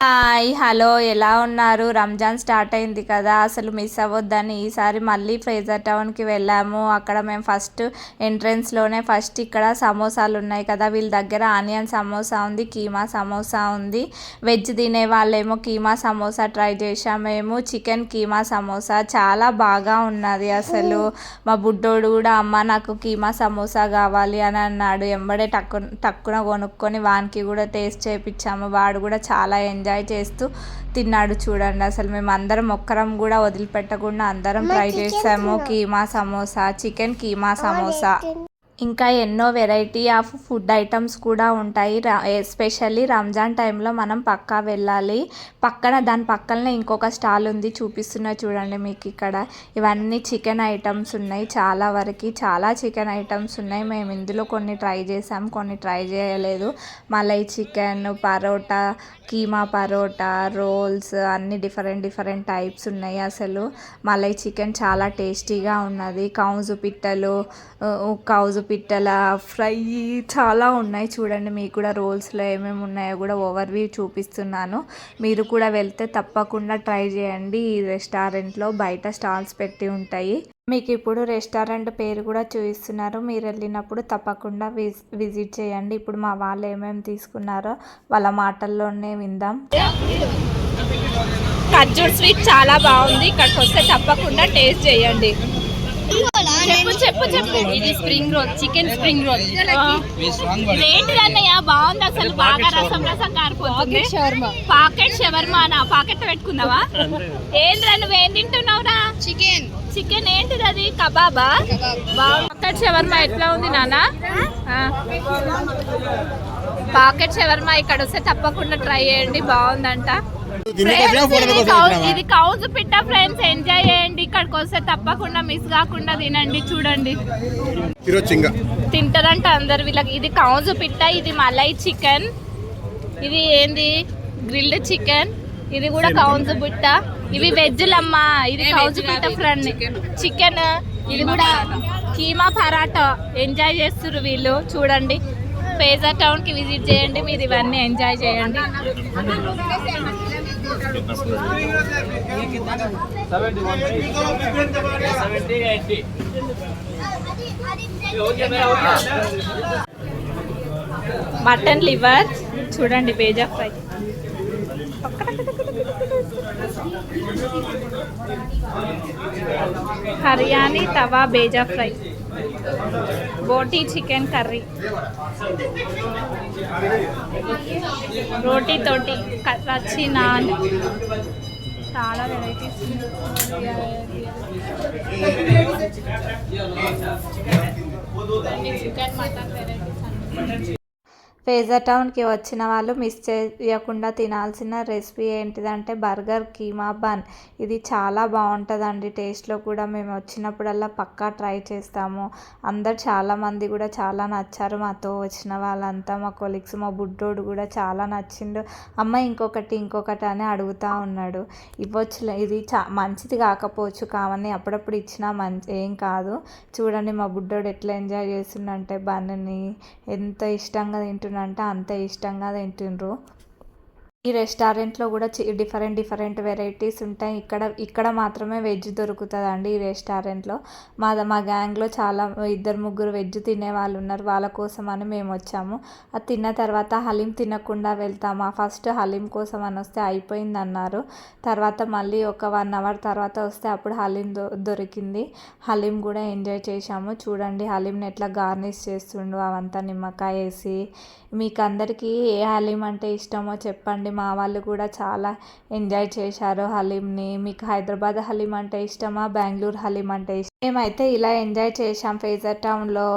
Hi hello ఎలా ఉన్నారు? Ramzan start అయింది కదా, అసలు మిస్ అవ్వద్దని ఈసారి మళ్ళీ ఫ్రేజర్ టౌన్కి వెళ్ళాము. అక్కడ మేము ఫస్ట్ ఎంట్రన్స్లోనే ఇక్కడ సమోసాలు ఉన్నాయి కదా, వీళ్ళ దగ్గర ఆనియన్ సమోసా ఉంది, కీమా సమోసా ఉంది. వెజ్ తినే వాళ్ళేమో కీమా సమోసా ట్రై చేసాం. మేము చికెన్ కీమా సమోసా చాలా బాగా ఉన్నది. అసలు మా బుడ్డోడు కూడా అమ్మ నాకు కీమా సమోసా కావాలి అని అన్నాడు. ఎంబడే టక్కున కొనుక్కొని వానికి కూడా టేస్ట్ చేయించాము. వాడు కూడా చాలా ఎంజాయ్ చేస్తూ తిన్నాడు. చూడండి, అసలు మేము అందరం ఒక్కరం కూడా వదిలిపెట్టకుండా అందరం ట్రై చేసాము కీమా సమోసా, చికెన్ కీమా సమోసా. ఇంకా ఎన్నో వెరైటీ ఆఫ్ ఫుడ్ ఐటమ్స్ కూడా ఉంటాయి. ఎస్పెషల్లీ రంజాన్ టైంలో మనం పక్కా వెళ్ళాలి. దాని పక్కనే ఇంకొక స్టాల్ ఉంది, చూపిస్తున్నా చూడండి మీకు. ఇక్కడ ఇవన్నీ చికెన్ ఐటమ్స్ ఉన్నాయి. చాలా చికెన్ ఐటమ్స్ ఉన్నాయి. మేము ఇందులో కొన్ని ట్రై చేసాం, కొన్ని ట్రై చేయలేదు. మలై చికెన్, పరోటా, కీమా పరోటా, రోల్స్ అన్ని డిఫరెంట్ టైప్స్ ఉన్నాయి. అసలు మలై చికెన్ చాలా టేస్టీగా ఉన్నది. కౌజు పిట్టల ఫ్రై చాలా ఉన్నాయి. చూడండి, మీకు కూడా రోల్స్లో ఏమేమి ఉన్నాయో కూడా ఓవర్వ్యూ చూపిస్తున్నాను. మీరు కూడా వెళ్తే తప్పకుండా ట్రై చేయండి. ఈ రెస్టారెంట్లో బయట స్టాల్స్ పెట్టి ఉంటాయి. మీకు ఇప్పుడు రెస్టారెంట్ పేరు కూడా చూపిస్తున్నారు. మీరు వెళ్ళినప్పుడు తప్పకుండా విజిట్ చేయండి. ఇప్పుడు మా వాళ్ళు ఏమేమి తీసుకున్నారో వాళ్ళ మాటల్లోనే విందాం. ఖర్జూర్ స్వీట్ చాలా బాగుంది. ఇక్కడికి వస్తే తప్పకుండా టేస్ట్ చేయండి. చెప్పు. ఇది spring roll, chicken spring roll. ఏంటిది అన్నయ్య? బాగుంది అసలు, బాగా రసం కారిపోతుంది. పాకెట్ షవర్మా నా పాకెట్ పెట్టుకున్నావా? ఏంద్రా నువ్వేం తింటున్నావురా? చికెన్ ఏంటిది అది? కబాబా? పాకెట్ షవర్మా ఎట్లా ఉంది నాన్న? పాకెట్ షవర్మా ఇక్కడ వస్తే తప్పకుండా ట్రై చేయండి, బాగుందంట. ఇది కౌజు పిట్ట ఫ్రెండ్స్, ఎంజాయ్ చేయండి. ఇక్కడికి వస్తే తప్పకుండా మిస్ కాకుండా తినండి. చూడండి, తింటారంట అందరు వీళ్ళకి. ఇది కౌజు పిట్ట, ఇది మలై చికెన్, ఇది ఏంది గ్రిల్డ్ చికెన్, ఇది కూడా కౌజు పిట్ట. ఇవి వెజ్లమ్మా, ఇది కౌజు పిట్ట ఫ్రెండ్ చికెన్, ఇది కూడా కీమా పరాటా. ఎంజాయ్ చేస్తున్నారు వీళ్ళు. చూడండి, ఫ్రేజర్ టౌన్ కి విజిట్ చేయండి, మీరు ఇవన్నీ ఎంజాయ్ చేయండి. మటన్ లివర్ చూడండి, బేజా ఫ్రై, హరియాణి తవా బేజా ఫ్రై, బోటీ చికెన్ కర్రీ, రోటీ తోటి కచ్చి నాన్, చాలా వెరైటీస్. చికెన్ మటన్ వెరైటీస్ అన్నీ. ఫ్రేజర్ టౌన్కి వచ్చిన వాళ్ళు మిస్ చేయకుండా తినాల్సిన రెసిపీ ఏంటిదంటే బర్గర్ కీమా బన్. ఇది చాలా బాగుంటుందండి. టేస్ట్లో కూడా మేము వచ్చినప్పుడల్లా పక్కా ట్రై చేస్తాము. చాలామంది కూడా చాలా నచ్చారు. మాతో వచ్చిన వాళ్ళంతా, మా కొలీగ్స్, మా బుడ్డోడు కూడా చాలా నచ్చిండు. అమ్మ ఇంకొకటి అని అడుగుతూ ఉన్నాడు. ఇవ్వచ్చులే, ఇది మంచిది కాకపోవచ్చు కావని అప్పుడప్పుడు ఇచ్చినా ఏం కాదు. చూడండి మా బుడ్డోడు ఎట్లా ఎంజాయ్ చేస్తుండంటే బన్ని ఎంత ఇష్టంగా తింటున్నాడు అంటే అంత ఇష్టంగా తింటుండ్రు. ఈ రెస్టారెంట్లో కూడా డిఫరెంట్ వెరైటీస్ ఉంటాయి. ఇక్కడ మాత్రమే వెజ్ దొరుకుతుందండి ఈ రెస్టారెంట్లో. మా గ్యాంగ్లో చాలా 2-3 వెజ్ తినే వాళ్ళు ఉన్నారు. వాళ్ళ కోసం అని మేము వచ్చాము. అది తిన్న తర్వాత హలీం తినకుండా వెళ్తాము. ఫస్ట్ హలీం కోసం అని వస్తే అయిపోయింది అన్నారు. తర్వాత మళ్ళీ ఒక 1 అవర్ తర్వాత వస్తే అప్పుడు హలీం దొరికింది. హలీం కూడా ఎంజాయ్ చేసాము. చూడండి హలీంని ఎట్లా గార్నిష్ చేస్తుండు, అవంతా నిమ్మకాయ వేసి. మీకు అందరికీ ఏ హలీం అంటే ఇష్టమో చెప్పండి. మా వాళ్ళు కూడా చాలా ఎంజాయ్ చేశారు హలీంని. మీకు హైదరాబాద్ హలీం అంటే ఇష్టమా, బెంగళూరు హలీం అంటే ఇష్టం? మేమైతే ఇలా ఎంజాయ్ చేసాం ఫ్రేజర్ టౌన్లో.